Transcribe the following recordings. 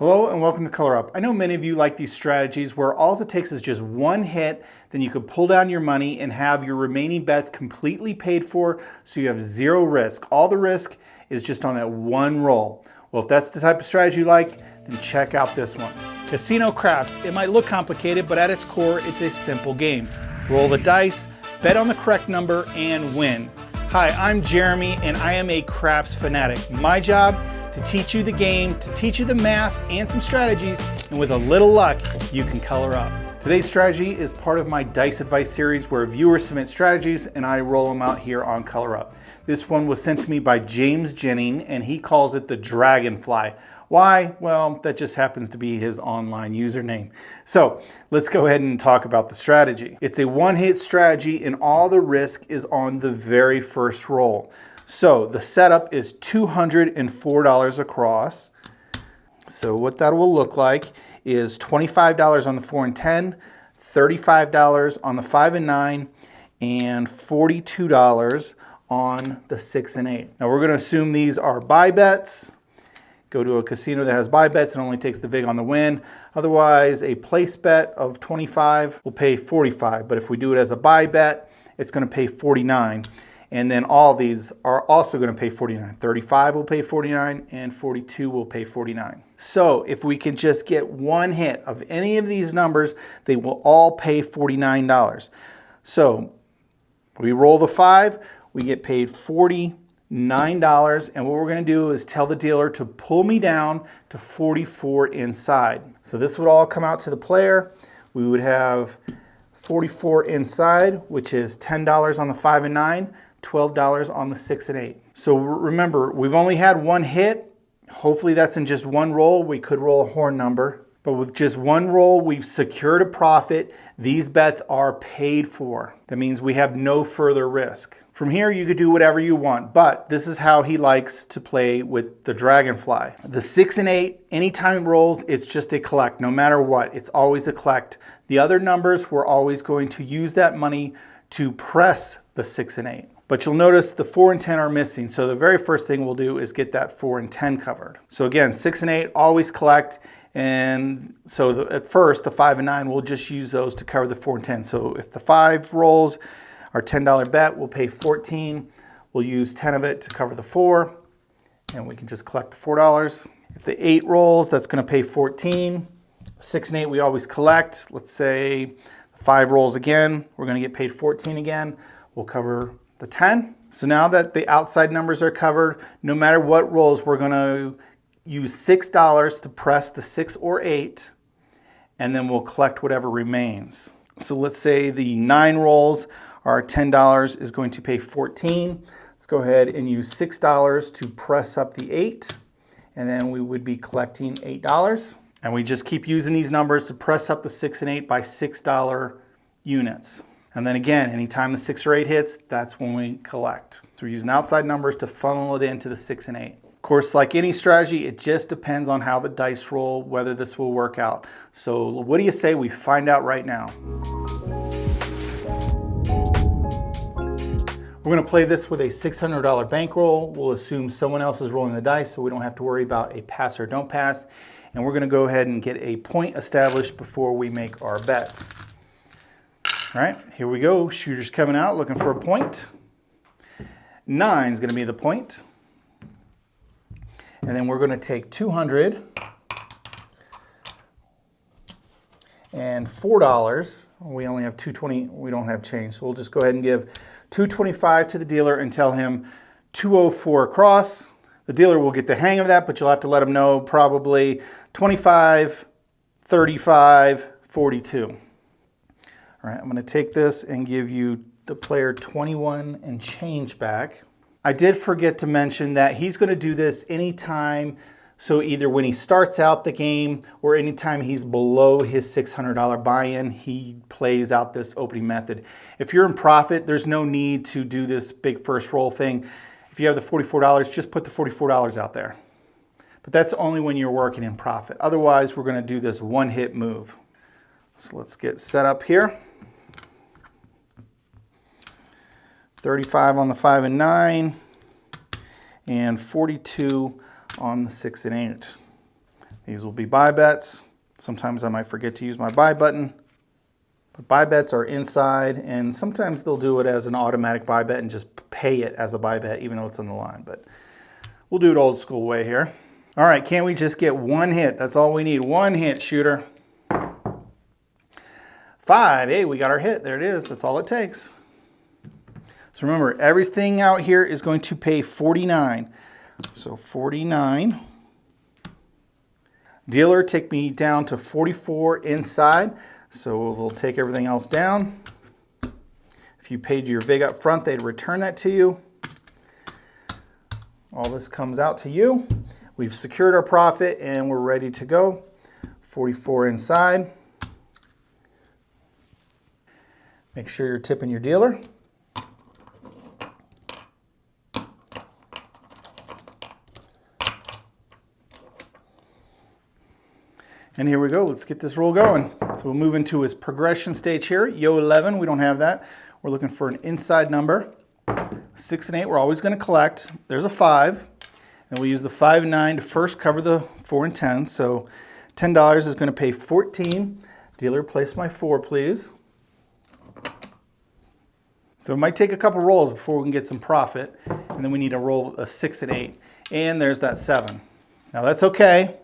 Hello and welcome to Color Up. I know many of you like these strategies where all it takes is just one hit, then you could pull down your money and have your remaining bets completely paid for, so you have zero risk. All the risk is just on that one roll. Well, if that's the type of strategy you like, then check out this one. Casino craps. It might look complicated, but at its core, it's a simple game. Roll the dice, bet on the correct number, and win. Hi, I'm Jeremy, and I am a craps fanatic. My job, to teach you the game, to teach you the math and some strategies, and with a little luck, you can color up. Today's strategy is part of my Dice Advice series where viewers submit strategies and I roll them out here on Color Up. This one was sent to me by James Jennings and he calls it the Dragonfly. Why? Well, that just happens to be his online username. So let's go ahead and talk about the strategy. It's a one-hit strategy and all the risk is on the very first roll. So the setup is $204 across. So what that will look like is $25 on the 4 and 10, $35 on the 5 and 9, and $42 on the 6 and 8. Now we're going to assume these are buy bets. Go to a casino that has buy bets and only takes the vig on the win. Otherwise, a place bet of $25 will pay $45. But if we do it as a buy bet, it's going to pay $49. And then all these are also going to pay $49. $35 will pay $49 and $42 will pay $49. So if we can just get one hit of any of these numbers, they will all pay $49. So we roll the 5, we get paid $49. And what we're going to do is tell the dealer to pull me down to 44 inside. So this would all come out to the player. We would have 44 inside, which is $10 on the 5 and 9. $12 on the 6 and 8. So remember, we've only had one hit. Hopefully that's in just one roll. We could roll a horn number, but with just one roll, we've secured a profit. These bets are paid for. That means we have no further risk. From here, you could do whatever you want, but this is how he likes to play with the Dragonfly. The 6 and 8, anytime it rolls, it's just a collect. No matter what, it's always a collect. The other numbers, we're always going to use that money to press the 6 and 8. But you'll notice the 4 and 10 are missing. So the very first thing we'll do is get that 4 and 10 covered. So again, 6 and 8 always collect. And so at first, the 5 and 9, we'll just use those to cover the 4 and 10. So if the 5 rolls, our $10 bet will pay $14. We'll use 10 of it to cover the 4. And we can just collect the $4. If the 8 rolls, that's going to pay $14. 6 and 8 we always collect. Let's say 5 rolls again. We're going to get paid $14 again. We'll cover the 10. So now that the outside numbers are covered, no matter what rolls, we're going to use $6 to press the 6 or 8, and then we'll collect whatever remains. So let's say the 9 rolls, our $10 is going to pay $14. Let's go ahead and use $6 to press up the 8, and then we would be collecting $8. And we just keep using these numbers to press up the 6 and 8 by $6 units. And then again, anytime the 6 or 8 hits, that's when we collect. So we're using outside numbers to funnel it into the 6 and 8. Of course, like any strategy, it just depends on how the dice roll, whether this will work out. So what do you say we find out right now? We're going to play this with a $600 bankroll. We'll assume someone else is rolling the dice so we don't have to worry about a pass or don't pass. And we're going to go ahead and get a point established before we make our bets. All right, here we go. Shooter's coming out looking for a point. 9 is going to be the point. And then we're going to take 200 and $4. We only have $220. We don't have change. So we'll just go ahead and give $225 to the dealer and tell him 204 across. The dealer will get the hang of that, but you'll have to let him know probably 25, 35, 42. All right, I'm going to take this and give you the player 21 and change back. I did forget to mention that he's going to do this anytime, so either when he starts out the game or anytime he's below his $600 buy-in, he plays out this opening method. If you're in profit, there's no need to do this big first roll thing. If you have the $44, just put the $44 out there. But that's only when you're working in profit. Otherwise, we're going to do this one-hit move. So let's get set up here. 35 on the 5 and 9, and 42 on the 6 and 8. These will be buy bets. Sometimes I might forget to use my buy button. But buy bets are inside, and sometimes they'll do it as an automatic buy bet and just pay it as a buy bet even though it's on the line. But we'll do it old school way here. All right, can't we just get one hit? That's all we need, one hit, shooter. 5, hey, we got our hit. There it is, that's all it takes. So remember, everything out here is going to pay 49. So 49. Dealer, take me down to 44 inside. So we'll take everything else down. If you paid your VIG up front, they'd return that to you. All this comes out to you. We've secured our profit and we're ready to go. 44 inside. Make sure you're tipping your dealer. And here we go, let's get this roll going. So we'll move into his progression stage here. Yo 11, we don't have that. We're looking for an inside number. 6 and 8, we're always gonna collect. There's a 5. And we'll use the 5 and 9 to first cover the 4 and 10. So $10 is gonna pay 14. Dealer, place my 4, please. So it might take a couple rolls before we can get some profit. And then we need to roll a 6 and 8. And there's that 7. Now that's okay.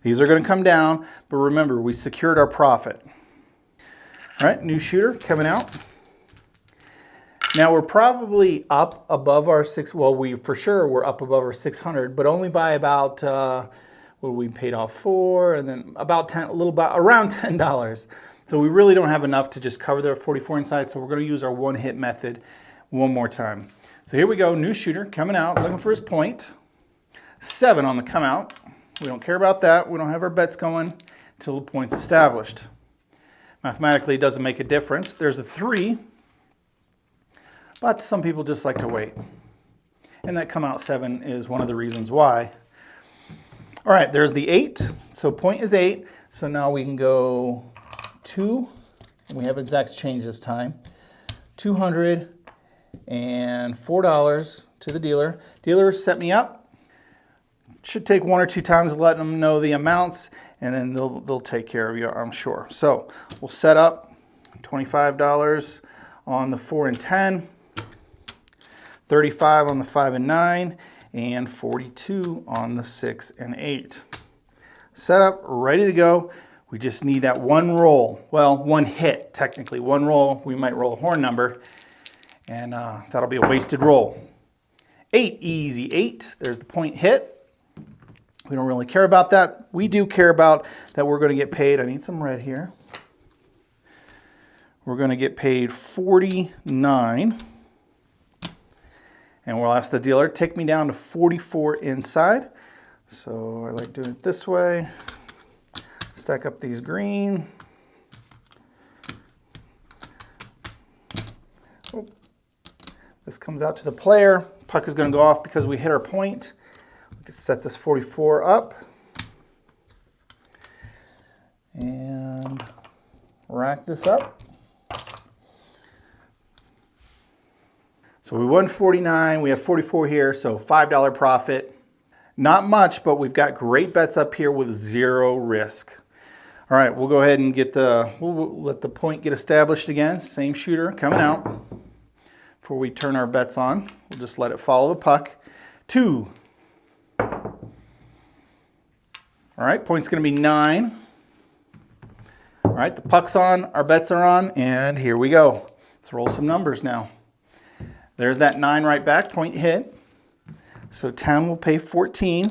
These are going to come down, but remember, we secured our profit. All right, new shooter coming out. Now we're probably up above our we're up above our 600, but only by about, what we paid off for, and then about 10, around $10. So we really don't have enough to just cover the 44 inside, so we're going to use our one hit method one more time. So here we go, new shooter coming out, looking for his point. 7 on the come out. We don't care about that. We don't have our bets going until the point's established. Mathematically, it doesn't make a difference. There's a 3, but some people just like to wait. And that come out 7 is one of the reasons why. All right, there's the 8. So point is 8. So now we can go 2. We have exact change this time. $204 to the dealer. Dealer, set me up. Should take 1 or 2 times to let them know the amounts, and then they'll take care of you, I'm sure. So we'll set up $25 on the 4 and 10, 35 on the 5 and 9, and 42 on the 6 and 8. Set up, ready to go. We just need that one roll. Well, one hit, technically. One roll, we might roll a horn number, and that'll be a wasted roll. 8, easy 8. There's the point hit. We don't really care about that. We do care about that we're going to get paid. I need some red here. We're going to get paid 49. And we'll ask the dealer, take me down to 44 inside. So I like doing it this way. Stack up these green. Oh. This comes out to the player. Puck is going to go off because we hit our point. We can set this 44 up and rack this up. So we won 49, we have 44 here, so $5 profit. Not much, but we've got great bets up here with 0 risk. All right, we'll go ahead and we'll let the point get established again. Same shooter coming out. Before we turn our bets on, we'll just let it follow the puck. 2. All right, point's going to be 9. All right, the puck's on, our bets are on, and here we go. Let's roll some numbers now. There's that 9 right back, point hit. So 10 will pay 14.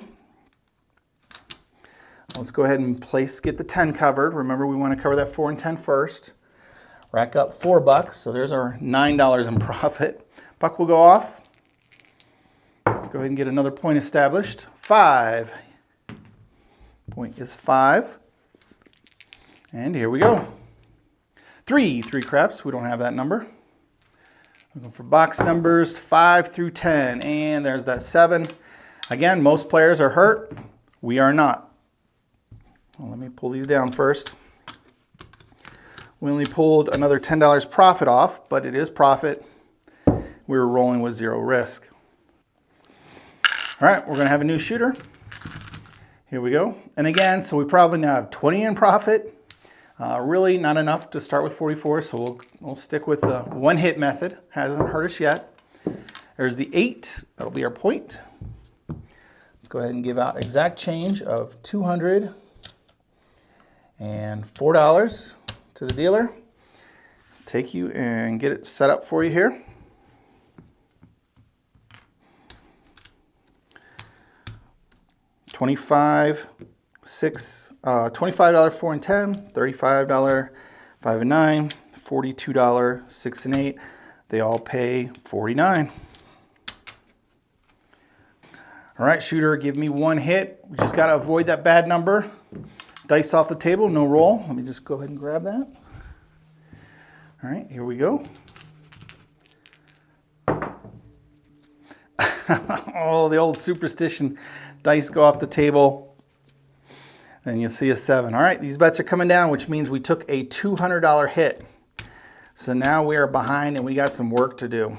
Let's go ahead and get the 10 covered. Remember, we want to cover that 4 and 10 first. Rack up $4, so there's our $9 in profit. Puck will go off. Let's go ahead and get another point established. 5. Point is 5. And here we go. 3 craps. We don't have that number. Looking for box numbers 5 through 10. And there's that 7. Again, most players are hurt. We are not. Well, let me pull these down first. We only pulled another $10 profit off, but it is profit. We were rolling with 0 risk. All right, we're gonna have a new shooter. Here we go. And again, so we probably now have 20 in profit. Really not enough to start with 44, so we'll stick with the one hit method. Hasn't hurt us yet. There's the 8, that'll be our point. Let's go ahead and give out exact change of $204 to the dealer. Take you and get it set up for you here. $25, 4 and 10, $35, 5 and 9, $42, 6 and 8. They all pay $49. All right, shooter, give me one hit. We just got to avoid that bad number. Dice off the table, no roll. Let me just go ahead and grab that. All right, here we go. Oh, the old superstition. Dice go off the table. And you'll see a 7. All right, these bets are coming down, which means we took a $200 hit. So now we are behind and we got some work to do.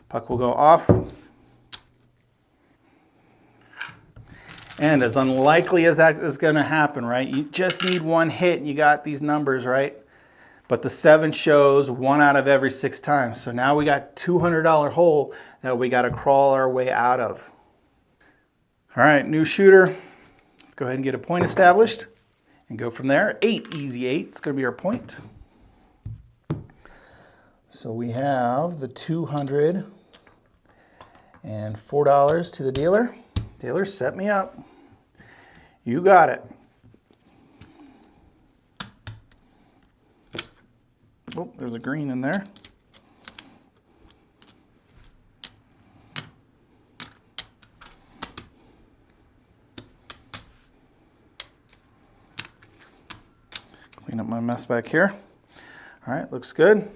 Puck will go off. And as unlikely as that is going to happen, right? You just need one hit and you got these numbers, right? But the 7 shows 1 out of every 6 times. So now we got $200 hole that we got to crawl our way out of. All right, new shooter. Let's go ahead and get a point established and go from there. 8, easy 8. It's going to be our point. So we have the $204 to the dealer. Dealer, set me up. You got it. Oh, there's a green in there. Clean up my mess back here. All right, looks good.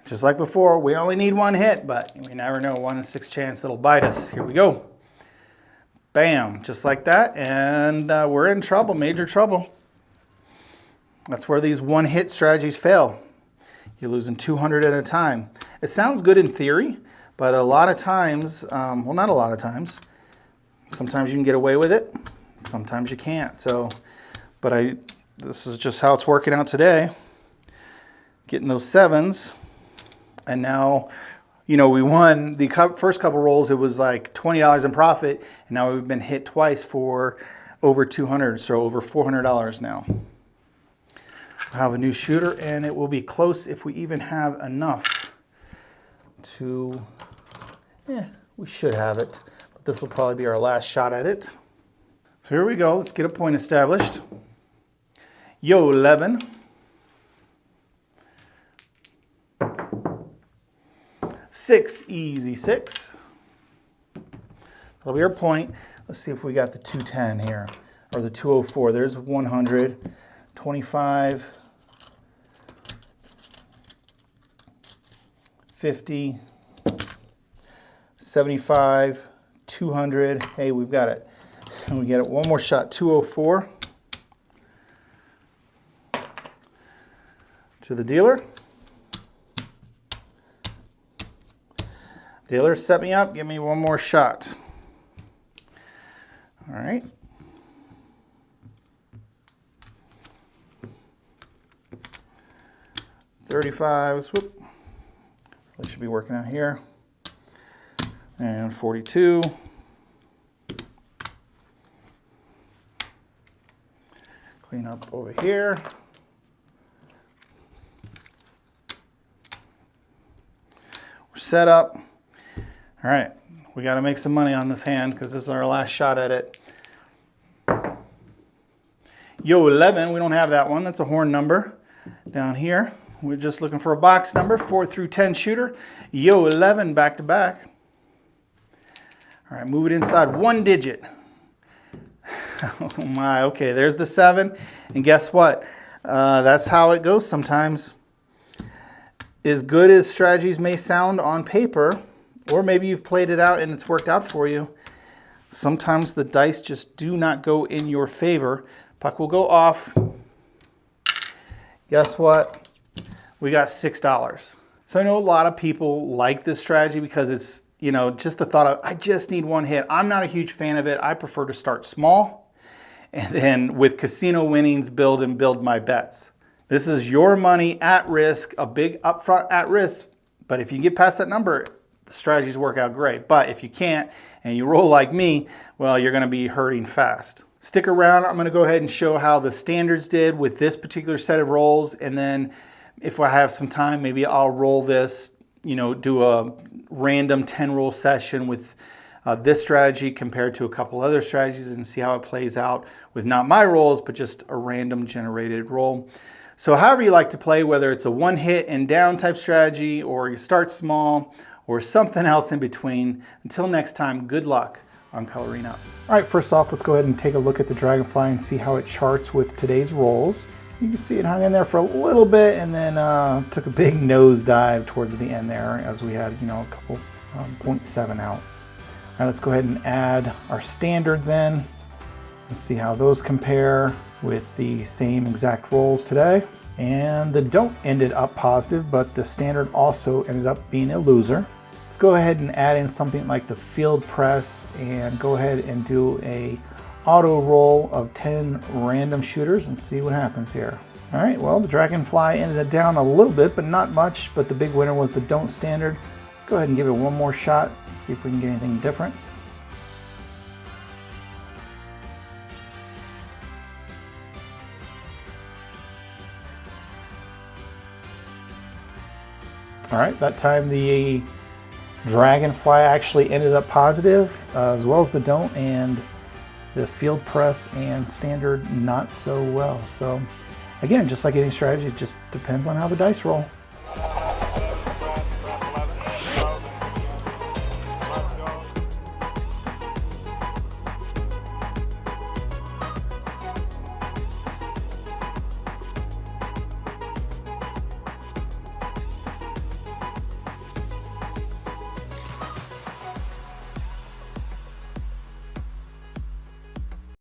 Just like before, we only need one hit, but we never know, 1 in 6 chance it'll bite us. Here we go. Bam, just like that, and we're in trouble, major trouble. That's where these one-hit strategies fail. You're losing 200 at a time. It sounds good in theory, but a lot of times, well, not a lot of times, sometimes you can get away with it, sometimes you can't. So, but this is just how it's working out today. Getting those 7s. And now, you know, we won the first couple rolls. It was like $20 in profit. And now we've been hit twice for over 200, so over $400 now. We'll have a new shooter, and it will be close if we even have enough to, we should have it. But this will probably be our last shot at it. So here we go. Let's get a point established. Yo, 11. 6, easy 6. That'll be our point. Let's see if we got the 210 here, or the 204. There's 100, 25, 50, 75, 200. Hey, we've got it. And we get it one more shot, 204 to the dealer. Dealer, set me up. Give me one more shot. All right. $35. Whoop. That should be working out here. And 42. Clean up over here. We're set up. All right, we got to make some money on this hand because this is our last shot at it. Yo, 11, we don't have that one. That's a horn number down here. We're just looking for a box number, 4 through 10 shooter. Yo, 11, back to back. All right, move it inside 1 digit. Oh my, okay, there's the 7. And guess what? That's how it goes sometimes. As good as strategies may sound on paper, or maybe you've played it out and it's worked out for you, sometimes the dice just do not go in your favor. Puck will go off. Guess what? We got $6. So I know a lot of people like this strategy because it's, just the thought of, I just need one hit. I'm not a huge fan of it. I prefer to start small and then with casino winnings, build and build my bets. This is your money at risk, a big upfront at risk, but if you get past that number, the strategies work out great. But if you can't and you roll like me, well, you're gonna be hurting fast. Stick around, I'm gonna go ahead and show how the standards did with this particular set of rolls, and then if I have some time, maybe I'll roll this, do a random 10 roll session with this strategy compared to a couple other strategies and see how it plays out with not my rolls, but just a random generated roll. So however you like to play, whether it's a one hit and down type strategy or you start small or something else in between. Until next time, good luck on coloring up. All right, first off, let's go ahead and take a look at the Dragonfly and see how it charts with today's rolls. You can see it hung in there for a little bit and then took a big nosedive towards the end there as we had, a couple 0.7 ounce. All right, let's go ahead and add our standards in and see how those compare with the same exact rolls today. And the don't ended up positive, but the standard also ended up being a loser. Let's go ahead and add in something like the field press and go ahead and do a auto roll of 10 random shooters and see what happens here. All right, well, the Dragonfly ended it down a little bit, but not much, but the big winner was the don't standard. Let's go ahead and give it one more shot and see if we can get anything different. All right, that time the Dragonfly actually ended up positive, as well as the don't, and the field press and standard not so well. So again, just like any strategy, it just depends on how the dice roll.